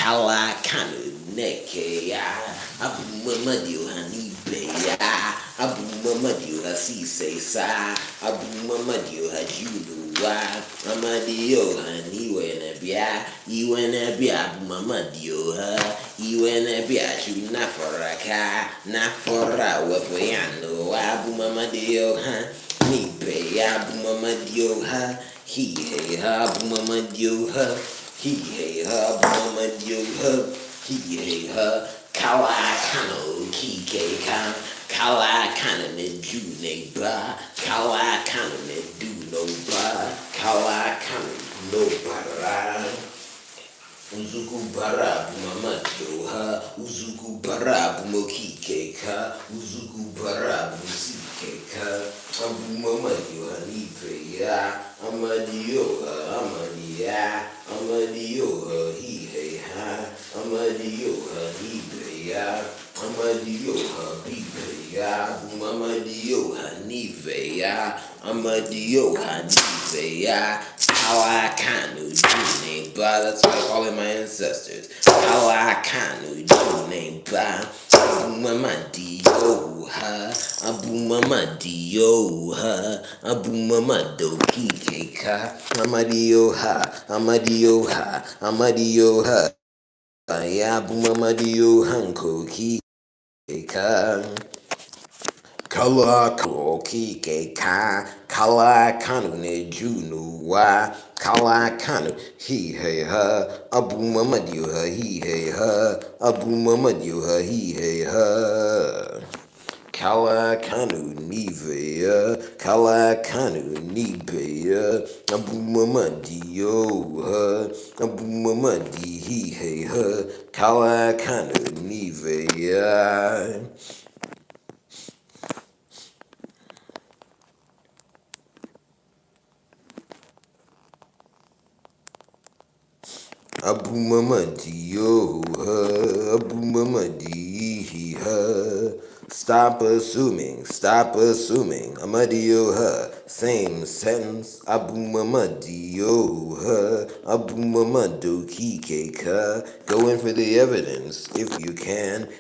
kala kanu neke ya abu mamadio hanibe ya abu mamadio hasise sa abu mamadio hajulu wa amadio haniwe na bia iwe na bia abu mamadio ha iwe na bia chu na foraka na fora wepo yano abu mamadio ha nibe ya abu mamadio ha he hey ha abu mamadio ha he hey ha mama yo ha he hey ha kawa kano kike kan kawa kana ne ju ne ba kawa kana ne do no ba kawa kana no para uzuku bara mama yo ha uzuku bara mo kike ka uzuku bara mo sike ka abu mama yo ha ni pe ya amadio ha amadia amadio ha he hey ha amadio ha he be ya amadio ha be ya amadio ha ni ve ya amadio ha ni ve ya how I can do name ba that's what I call it my ancestors how I can do name ba mama dio ha abu mama dio ha abu mama do kika amadio ha amadio ha ya abu mama dio hanko kika kala kike ka kala kanu ne junu wa kala kanu he hey ha abu mamadio ha he hey ha abu mamadio ha he hey ha kala kanu niveya kala kanu nibeya abu mamadio ha abu mamadi he hey ha kala kanu niveya Abu Mama Dio, Abu Mama Di, stop assuming, Amadio, same sentence, Abu Mama Dio, Abu Mama Do Kike, go in for the evidence, if you can't,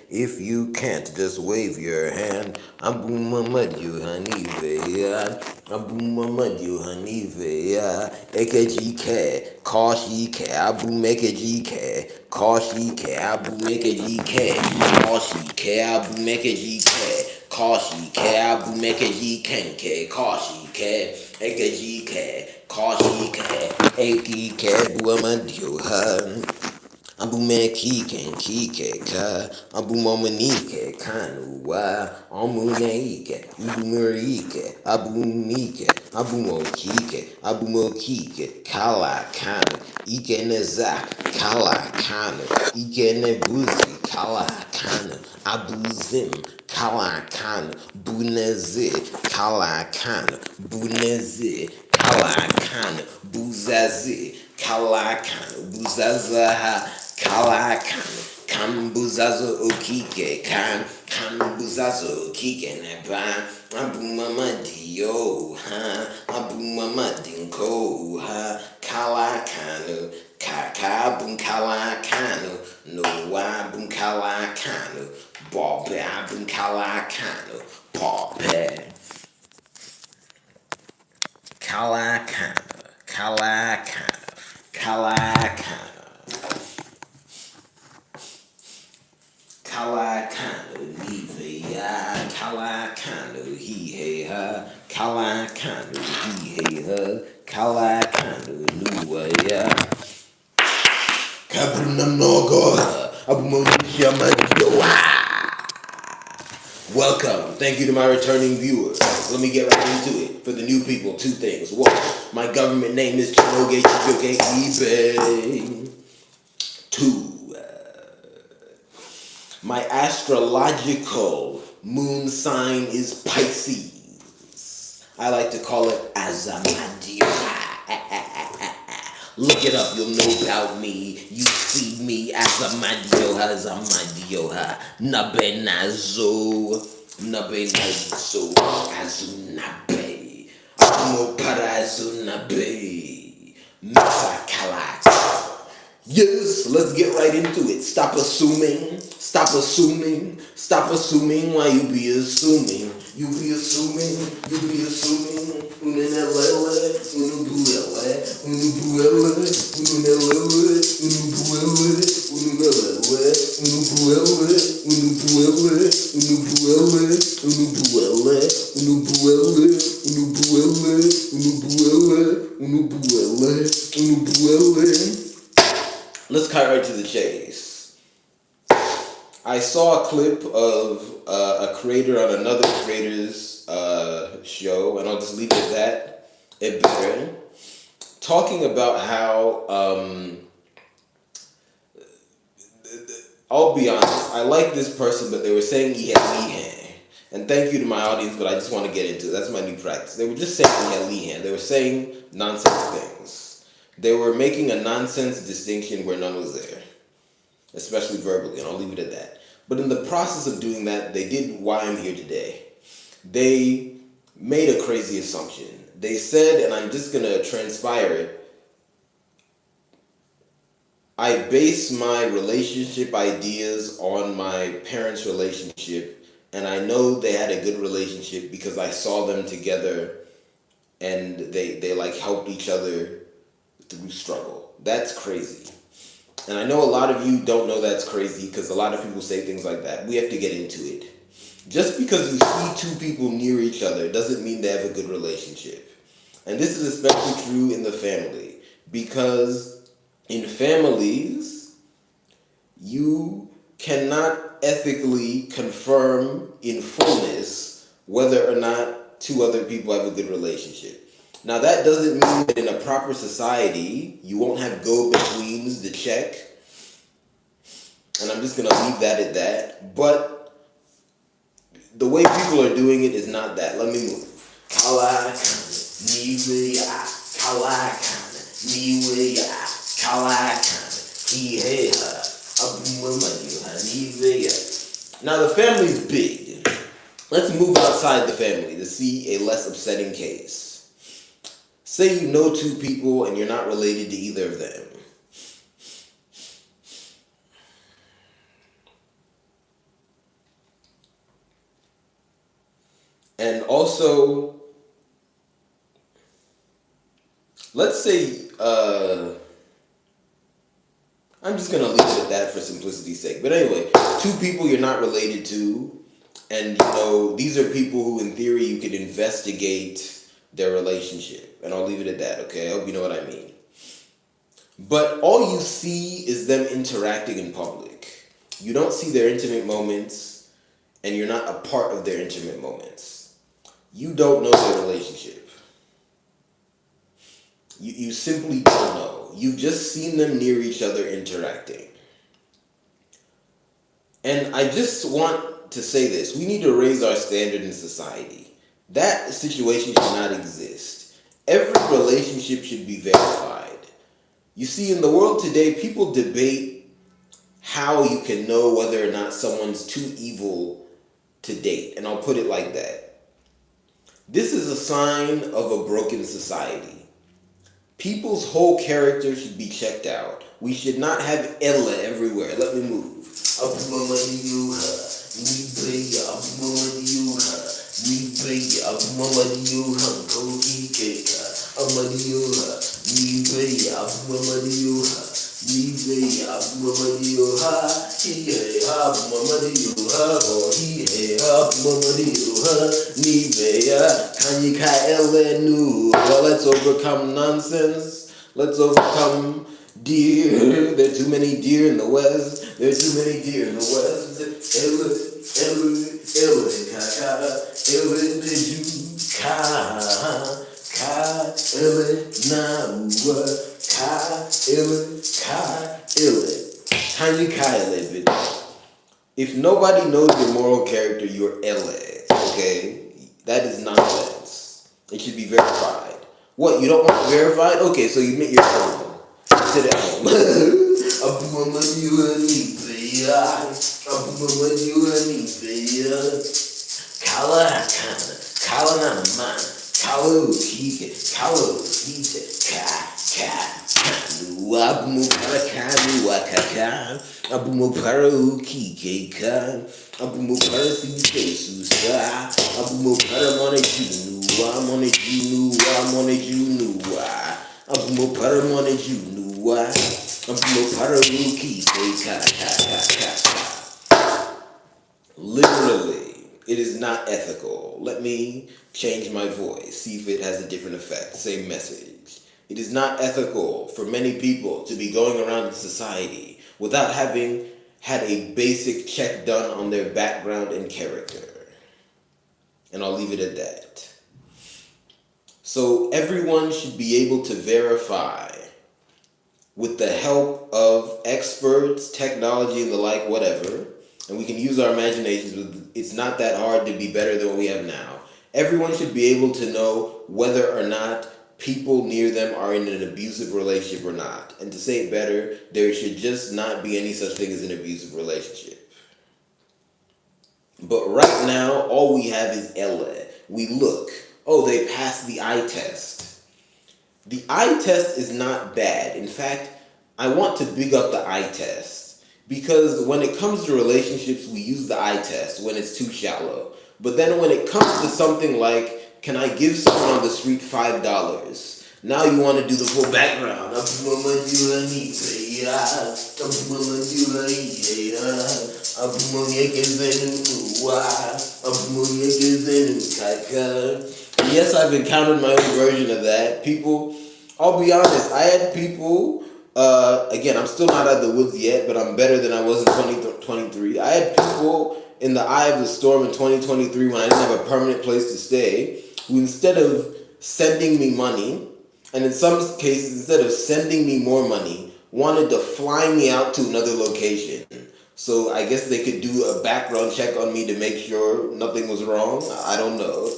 just wave your hand, Abu Mama Dio Hanive, Abu Mama Dio Hanive, Ekejike, Kashi ke abu make GK, Kashi ke abu make GK, Kashi ke abu make GK, Kashi ke abu make GK, Kashi ke eke GK, Kashi ke eki ke buamadio han. Abu me kike ka abu momanike kanu wa amuneike umurike abu mokike kala kanu ike neza kala kanu ike nebuzi kala kanu abu zim kala kanu buneze kala kanu buneze kala kanu buzazi kala kanu buzazaha Kalakano, Kambuzazo Okike, Kambuzazo Okike Neban, Abu Mama Dio, Abu Mama Dinko, Kalakano, Kakabun Kalakano, Noabun Kalakano, Bobe Abun Kalakano, Pope, Kalakano. Kalakano niveya, kalakano he hey ha, kalakano he hey ha, kalakano nuwaya. Kabuna nogo, abumonisha majoa. Welcome. Thank you to my returning viewers. Let me get right into it. For the new people, two things. One, my government name is Chinoge Chikoke eBay. Two, my astrological moon sign is Pisces. I like to call it Azamadio. Look it up, you'll know about me. You see me Azamadio, Nabenazo, Azunabe, Mo Parazunabe, Mexacalat. Yes, let's get right into it. Stop assuming. Stop assuming. Stop assuming why you be assuming. You be assuming. You be assuming. Unenelele, unubuele, unubuele, ununelele, unubuele, ununelele, unubuele, unubuele, unubuele, unubuele, unubuele, unubuele, unubuele, unubuele. Let's cut right to the chase. I saw a clip of a creator on another creator's show, and I'll just leave it at that, talking about how, I'll be honest, I like this person, but they were saying he had Lehan. And thank you to my audience, but I just want to get into it. That's my new practice. They were just saying he had Lehan. They were saying nonsense things. They were making a nonsense distinction where none was there, especially verbally, and I'll leave it at that. But in the process of doing that, they did why I'm here today. They made a crazy assumption. They said, and I'm just going to transpire it, I base my relationship ideas on my parents' relationship, and I know they had a good relationship because I saw them together and they like helped each other through struggle. That's crazy. And I know a lot of you don't know that's crazy because a lot of people say things like that. We have to get into it. Just because you see two people near each other doesn't mean they have a good relationship. And this is especially true in the family, because in families, you cannot ethically confirm in fullness whether or not two other people have a good relationship. Now, that doesn't mean that in a proper society, you won't have go-betweens to check. And I'm just going to leave that at that. But the way people are doing it is not that. Let me move. Now, the family's big. Let's move outside the family to see a less upsetting case. Say you know two people and you're not related to either of them. And also, let's say, I'm just going to leave it at that for simplicity's sake. But anyway, two people you're not related to, and you know, these are people who in theory you could investigate their relationship. And I'll leave it at that, okay? I hope you know what I mean. But all you see is them interacting in public. You don't see their intimate moments, and you're not a part of their intimate moments. You don't know their relationship. You simply don't know. You've just seen them near each other interacting. And I just want to say this. We need to raise our standard in society. That situation should not exist. Every relationship should be verified. You see, in the world today, people debate how you can know whether or not someone's too evil to date. And I'll put it like that. This is a sign of a broken society. People's whole character should be checked out. We should not have Ella everywhere. Let me move. Let's overcome nonsense. Let's overcome deer. There are too many deer in the West. There are too many deer in the West. If nobody knows your moral character, you're LA, okay? That is nonsense. It should be verified. What, you don't want it verified? Okay, so you make your own. Sit at home. Abumupara kanu wakaka, abumupara ukikeka, abumupara sisesusa, abumupara mone junua, abumupara mone junua, abumupara ukikeka. Literally, it is not ethical. Let me change my voice, see if it has a different effect. Same message. It is not ethical for many people to be going around in society without having had a basic check done on their background and character. And I'll leave it at that. So everyone should be able to verify with the help of experts, technology, and the like, whatever, and we can use our imaginations, but it's not that hard to be better than what we have now. Everyone should be able to know whether or not people near them are in an abusive relationship or not. And to say it better, there should just not be any such thing as an abusive relationship. But right now, all we have is Ella. We look, oh, they passed the eye test. The eye test is not bad. In fact, I want to big up the eye test. Because when it comes to relationships, we use the eye test when it's too shallow. But then when it comes to something like, can I give someone on the street $5? Now you want to do the full background. Yes, I've encountered my own version of that. People, I'll be honest, I had people, again, I'm still not out of the woods yet, but I'm better than I was in 2023. I had people in the eye of the storm in 2023 when I didn't have a permanent place to stay, who instead of sending me money, and in some cases, instead of sending me more money, wanted to fly me out to another location. So I guess they could do a background check on me to make sure nothing was wrong. I don't know.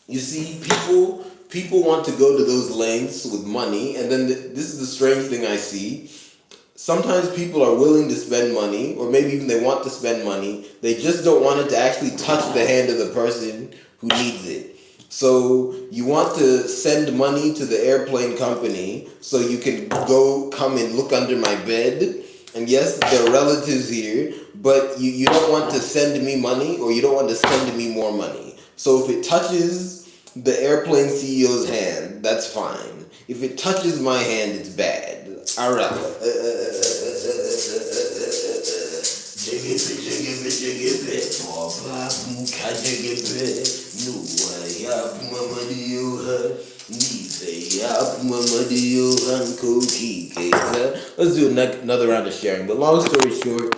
You see, people want to go to those lengths with money, and then this is the strange thing I see. Sometimes people are willing to spend money, or maybe even they want to spend money. They just don't want it to actually touch the hand of the person who needs it. So you want to send money to the airplane company so you can come and look under my bed. And yes, there are relatives here, but you don't want to send me money, or you don't want to send me more money. So if it touches the airplane CEO's hand, that's fine. If it touches my hand, it's bad. Alright. Let's do another round of sharing. But long story short,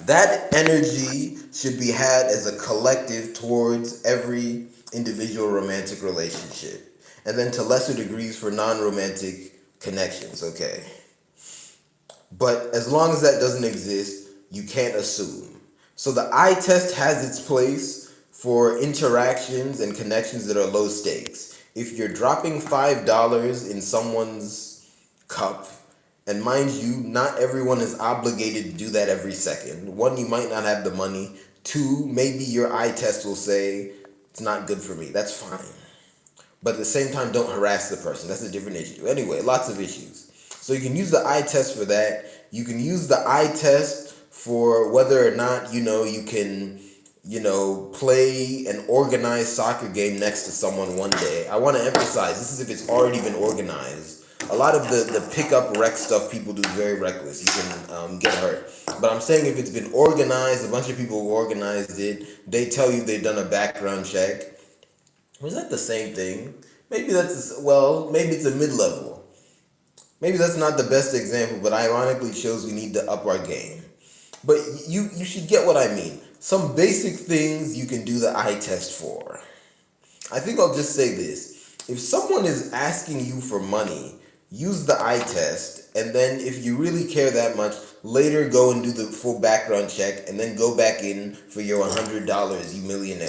that energy should be had as a collective towards every individual romantic relationship. And then to lesser degrees for non-romantic connections, okay? But as long as that doesn't exist, you can't assume. So the eye test has its place for interactions and connections that are low stakes. If you're dropping $5 in someone's cup, and mind you, not everyone is obligated to do that every second. One, you might not have the money. Two, maybe your eye test will say, it's not good for me. That's fine. But at the same time, don't harass the person. That's a different issue. Anyway, lots of issues. So you can use the eye test for that. You can use the eye test for whether or not, you can, play an organized soccer game next to someone one day. I want to emphasize, this is if it's already been organized. A lot of the pick-up wreck stuff people do is very reckless. You can get hurt. But I'm saying if it's been organized, a bunch of people who organized it, they tell you they've done a background check. Was that the same thing? Maybe maybe it's a mid-level. Maybe that's not the best example, but ironically shows we need to up our game. But you should get what I mean. Some basic things you can do the eye test for. I think I'll just say this. If someone is asking you for money, use the eye test, and then if you really care that much, later go and do the full background check, and then go back in for your $100, you millionaire.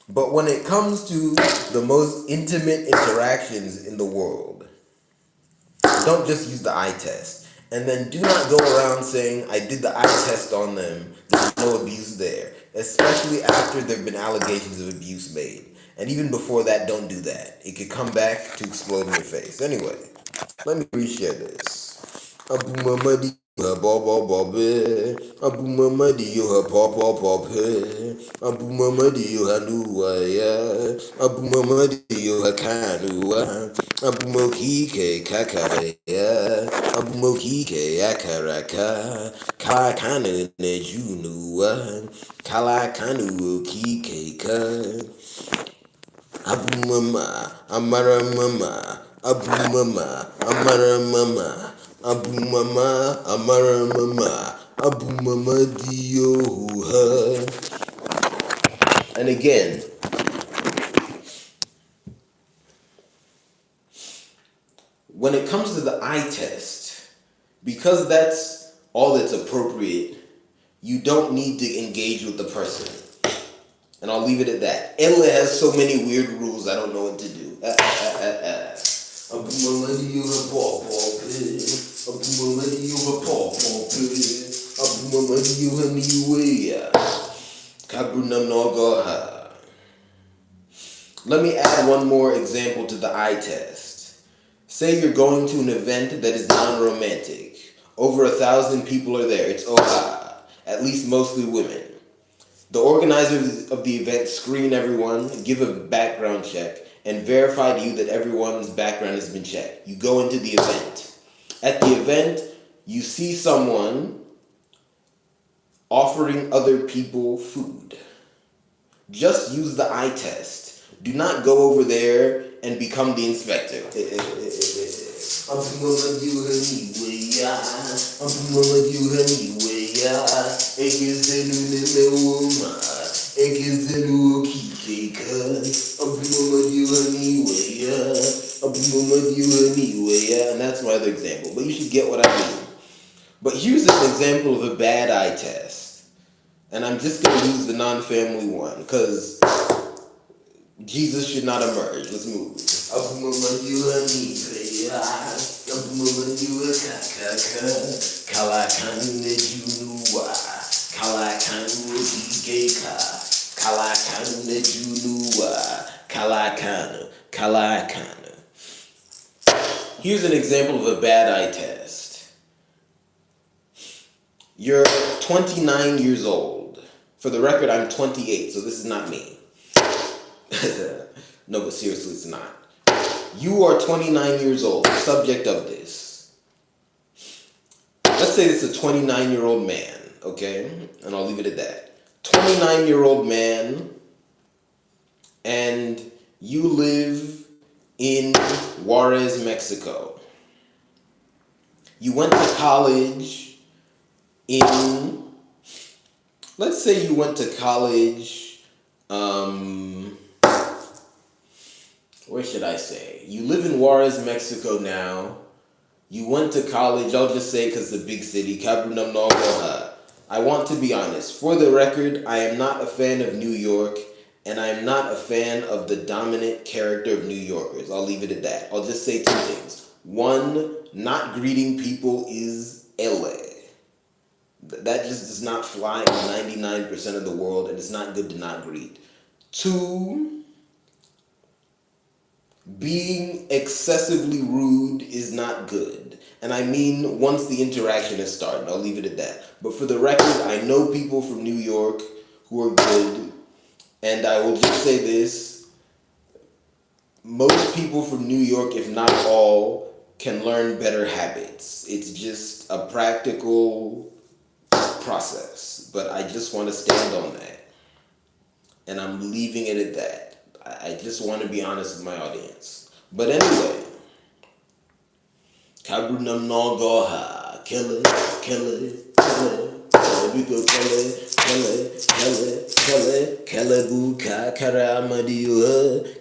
But when it comes to the most intimate interactions in the world, don't just use the eye test. And then do not go around saying, I did the eye test on them. There's no abuse there. Especially after there have been allegations of abuse made. And even before that, don't do that. It could come back to explode in your face. Anyway, let me reshare this. Abu Mamadi ha ba ba be. Abu Mamadi yo ha pa pe. Abu Mamadi yo ha nuwa ya. Abu Mamadi yo ha kanua. Abu Mokike kakare ya. Abu Mokike yakaraka. Kalakanu ne junua. Kalakanu kike ka. Abu Mama, Amara Mama, Abu Mama, Amara Mama, Abu Mama, Amara Mama, Abu Mama Dioha. And again, when it comes to the eye test, because that's all that's appropriate, you don't need to engage with the person. And I'll leave it at that. Ella has so many weird rules, I don't know what to do. Let me add one more example to the eye test. Say you're going to an event that is non-romantic. Over 1,000 people are there. It's Oha. At least mostly women. The organizers of the event screen everyone, give a background check, and verify to you that everyone's background has been checked. You go into the event. At the event, you see someone offering other people food. Just use the eye test. Do not go over there and become the inspector. And that's my other example. But you should get what I mean. But here's an example of a bad eye test. And I'm just going to use the non-family one, because Jesus should not emerge. Let's move. Here's an example of a bad eye test. You're 29 years old. For the record, I'm 28, so this is not me. No, but seriously, it's not. You are 29 years old, the subject of this. Let's say this is a 29-year-old man, okay? And I'll leave it at that. 29-year-old man, and you live in Juarez, Mexico. You went to college in, let's say you went to college, where should I say? You live in Juarez, Mexico now. You went to college, I'll just say because the big city, Cabrunam Nogoha. I want to be honest. For the record, I am not a fan of New York, and I am not a fan of the dominant character of New Yorkers. I'll leave it at that. I'll just say two things. One, not greeting people is LA. That just does not fly in 99% of the world, and it's not good to not greet. Two, being excessively rude is not good. And I mean once the interaction has started. I'll leave it at that. But for the record, I know people from New York who are good. And I will just say this. Most people from New York, if not all, can learn better habits. It's just a practical process. But I just want to stand on that. And I'm leaving it at that. I just want to be honest with my audience. But anyway, Kabrunam Nogoha, kill it, we go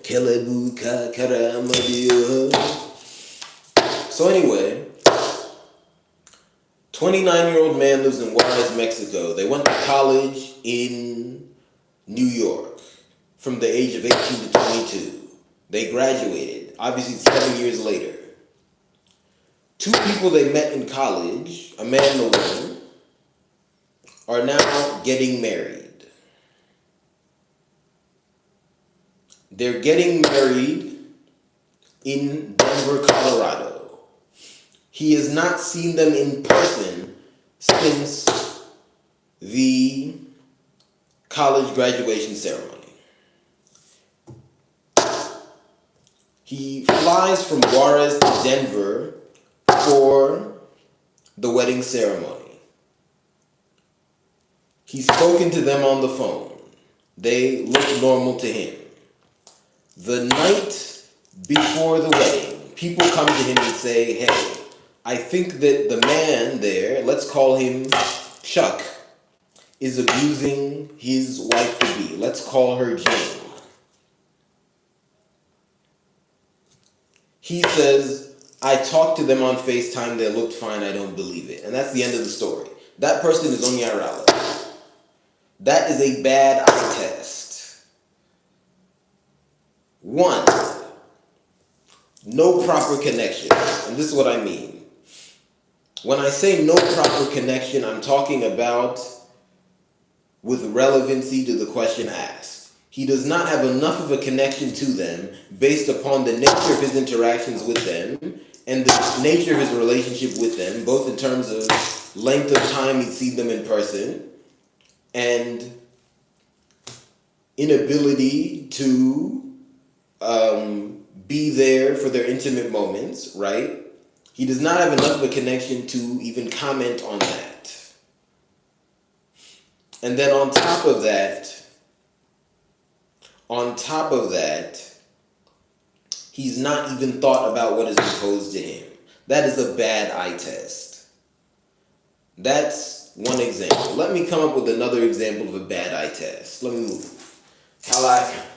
Kelebuka Karamadiyo. So anyway, 29-year-old man lives in Juarez, Mexico. They went to college in New York. From the age of 18 to 22. They graduated, obviously 7 years later. Two people they met in college, a man and a woman, are now getting married. They're getting married in Denver, Colorado. He has not seen them in person since the college graduation ceremony. He flies from Juarez to Denver for the wedding ceremony. He's spoken to them on the phone. They look normal to him. The night before the wedding, people come to him and say, hey, I think that the man there, let's call him Chuck, is abusing his wife-to-be. Let's call her Jane. He says, I talked to them on FaceTime, they looked fine, I don't believe it. And that's the end of the story. That person is Onyarala. That is a bad eye test. One, no proper connection. And this is what I mean. When I say no proper connection, I'm talking about with relevancy to the question asked. He does not have enough of a connection to them based upon the nature of his interactions with them and the nature of his relationship with them, both in terms of length of time he's seen them in person and inability to be there for their intimate moments, right? He does not have enough of a connection to even comment on that. And then on top of that, he's not even thought about what is imposed to him. That is a bad eye test. That's one example. Let me come up with another example of a bad eye test. Let me move. Kalaka.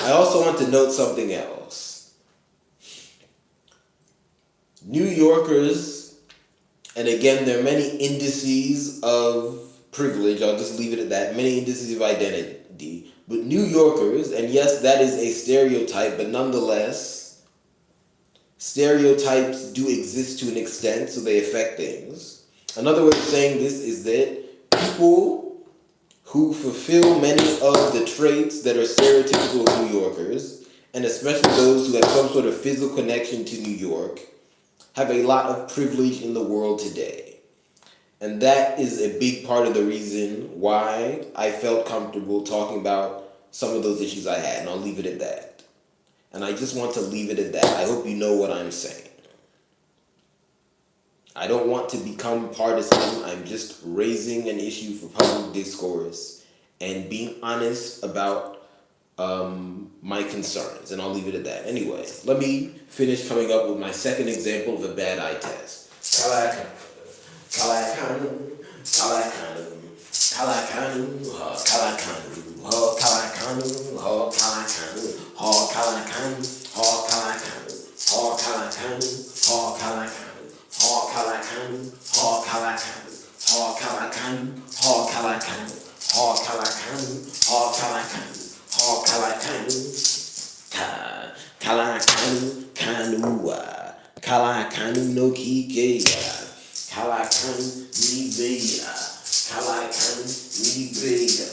I also want to note something else. New Yorkers, and again, there are many indices of privilege, I'll just leave it at that, many indices of identity, but New Yorkers, and yes, that is a stereotype, but nonetheless, stereotypes do exist to an extent, so they affect things. Another way of saying this is that people who fulfill many of the traits that are stereotypical of New Yorkers, and especially those who have some sort of physical connection to New York, have a lot of privilege in the world today. And that is a big part of the reason why I felt comfortable talking about some of those issues I had, and I'll leave it at that. And I just want to leave it at that. I hope you know what I'm saying. I don't want to become partisan. I'm just raising an issue for public discourse and being honest about my concerns, and I'll leave it at that. Anyway, let me finish coming up with my second example of a bad eye test. Kalakanu no kikeya, kalakanu ni beya, kalakanu ni beya.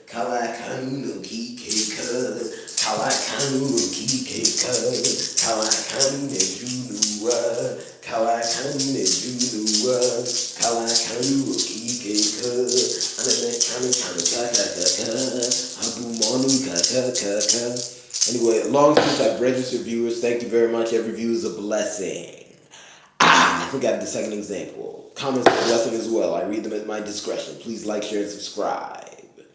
Kawakanu no kikeka, Kawakanu no kikeka, Kawakanu ne junua, Kawakanu ne junua, Kawakanu no kikeka, Anakanu kakaka, Abumonu kakaka. Anyway, long since I've registered viewers, thank you very much. Every view is a blessing. I forgot the second example. Comments are a blessing as well. I read them at my discretion. Please like, share, and subscribe. You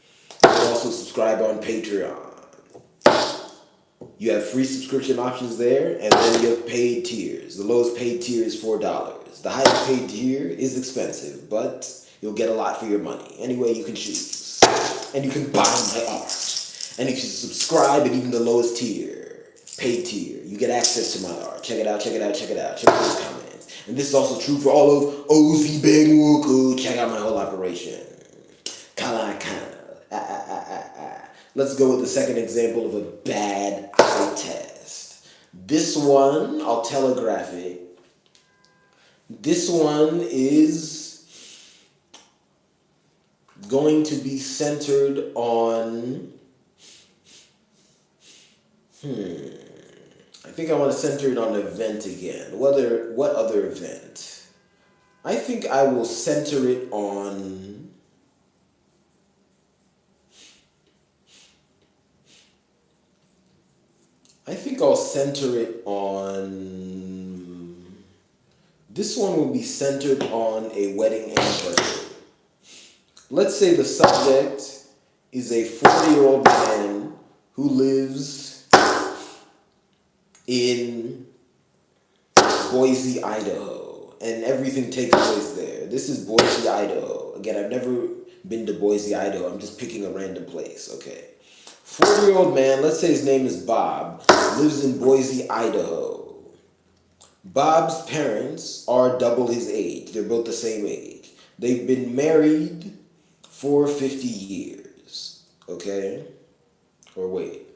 can also subscribe on Patreon. You have free subscription options there, and then you have paid tiers. The lowest paid tier is $4. The highest paid tier is expensive, but you'll get a lot for your money. Anyway, you can choose. And you can buy my art. And if you subscribe at even the lowest tier, paid tier, you get access to my art. Check it out, check it out, check it out. Check out those comments. And this is also true for all of Ozi Bangwoku. Check out my whole operation. Kalakana. Let's go with the second example of a bad eye test. This one, I'll telegraph it. This one is going to be centered on... I think I want to center it on an event again. What other event? I think I will center it on... I think I'll center it on... This one will be centered on a wedding anniversary. Let's say the subject is a 40-year-old man who lives in Boise, Idaho, and everything takes place there. This is Boise, Idaho. Again, I've never been to Boise, Idaho. I'm just picking a random place, okay? 40-year-old man, let's say his name is Bob, lives in Boise, Idaho. Bob's parents are double his age. They're both the same age. They've been married for 50 years, okay? Or wait.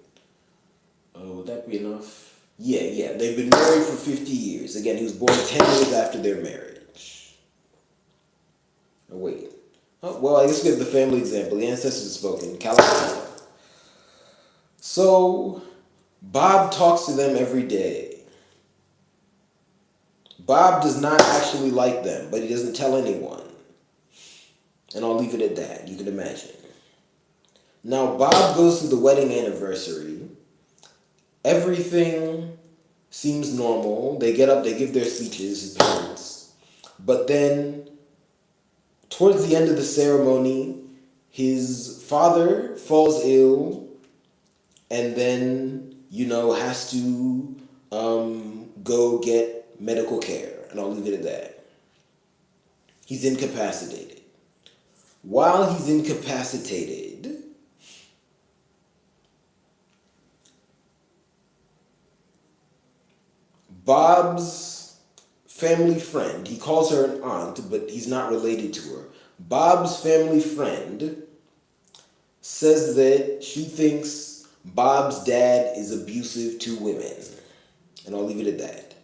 Would that be enough? Yeah. They've been married for 50 years. Again, he was born 10 years after their marriage. Oh, wait. Oh, well, I guess we have the family example. The ancestors have spoken. California. So, Bob talks to them every day. Bob does not actually like them, but he doesn't tell anyone. And I'll leave it at that. You can imagine. Now, Bob goes to the wedding anniversary. Everything seems normal. They get up, they give their speeches, his parents. But then, towards the end of the ceremony, his father falls ill and then, has to go get medical care. And I'll leave it at that. He's incapacitated. While he's incapacitated, Bob's family friend, he calls her an aunt, but he's not related to her. Bob's family friend says that she thinks Bob's dad is abusive to women. And I'll leave it at that.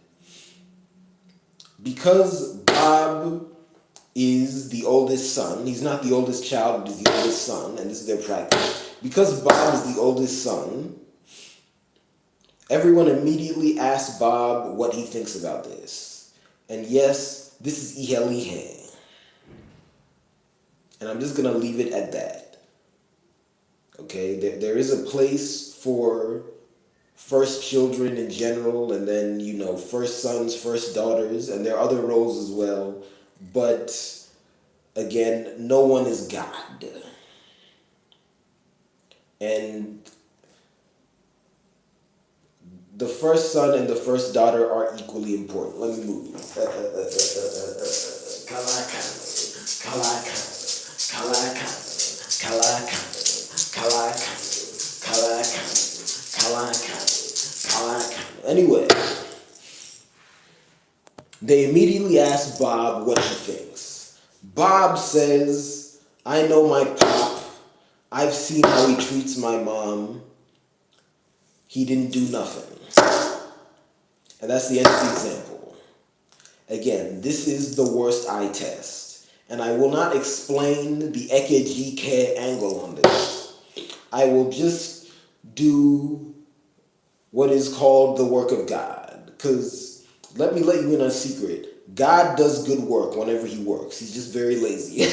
Because Bob is the oldest son, he's not the oldest child, but he's the oldest son, and this is their practice. Because Bob is the oldest son, everyone immediately asks Bob what he thinks about this. And yes, this is Ihelihe. And I'm just going to leave it at that. Okay, there is a place for first children in general, and then, first sons, first daughters, and there are other roles as well. But, again, no one is God. And the first son and the first daughter are equally important. Let me move. Anyway, they immediately ask Bob what he thinks. Bob says, I know my pop. I've seen how he treats my mom. He didn't do nothing. And that's the end of the example. Again, this is the worst eye test. And I will not explain the ekejike angle on this. I will just do what is called the work of God. Because let me let you in on a secret. God does good work whenever he works. He's just very lazy.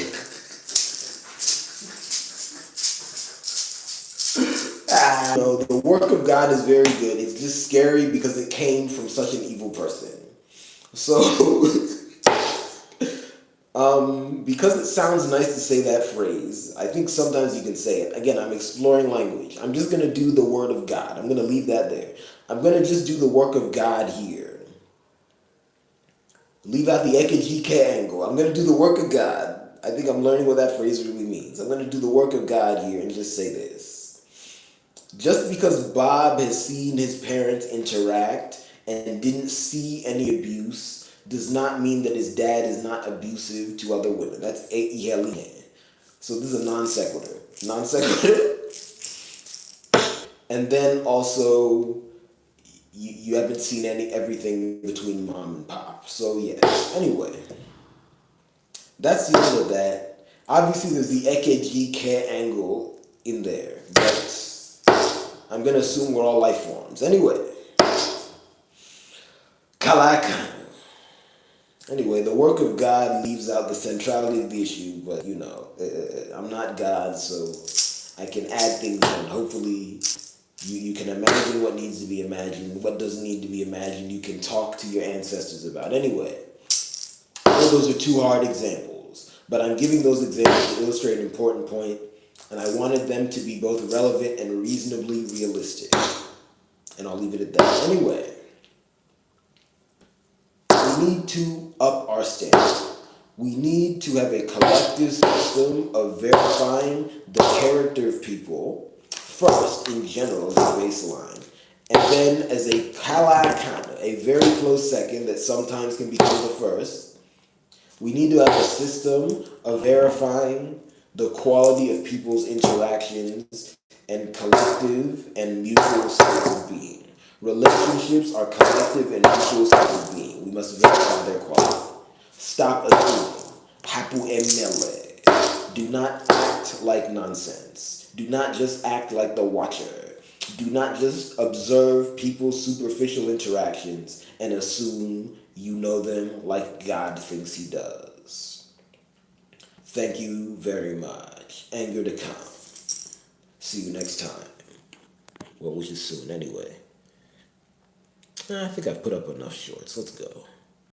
No, the work of God is very good. It's just scary because it came from such an evil person. So, because it sounds nice to say that phrase, I think sometimes you can say it. Again, I'm exploring language. I'm just going to do the word of God. I'm going to leave that there. I'm going to just do the work of God here. Leave out the ekejike angle. I'm going to do the work of God. I think I'm learning what that phrase really means. I'm going to do the work of God here and just say this. Just because Bob has seen his parents interact and didn't see any abuse does not mean that his dad is not abusive to other women. That's A-E-L-E. So this is a non sequitur. Non sequitur. And then also, you haven't seen everything between mom and pop. So yeah. Anyway, that's the end of that. Obviously, there's the ekejike angle in there, but I'm going to assume we're all life forms. Anyway, Kalaka. Anyway, the work of God leaves out the centrality of the issue, but I'm not God, so I can add things in. Hopefully, you can imagine what needs to be imagined, what doesn't need to be imagined. You can talk to your ancestors about. Anyway, I know those are two hard examples, but I'm giving those examples to illustrate an important point, and I wanted them to be both relevant and reasonably realistic. And I'll leave it at that. Anyway, we need to up our standard. We need to have a collective system of verifying the character of people, first in general as a baseline, and then as a kalakana, a very close second that sometimes can become the first. We need to have a system of verifying the quality of people's interactions and collective and mutual states of being. Relationships are collective and mutual states of being. We must verify their quality. Stop assuming. Hapu emele. Do not act like nonsense. Do not just act like the watcher. Do not just observe people's superficial interactions and assume you know them like God thinks he does. Thank you very much. Anger to come. See you next time. Well, which is soon anyway. I think I've put up enough shorts. Let's go.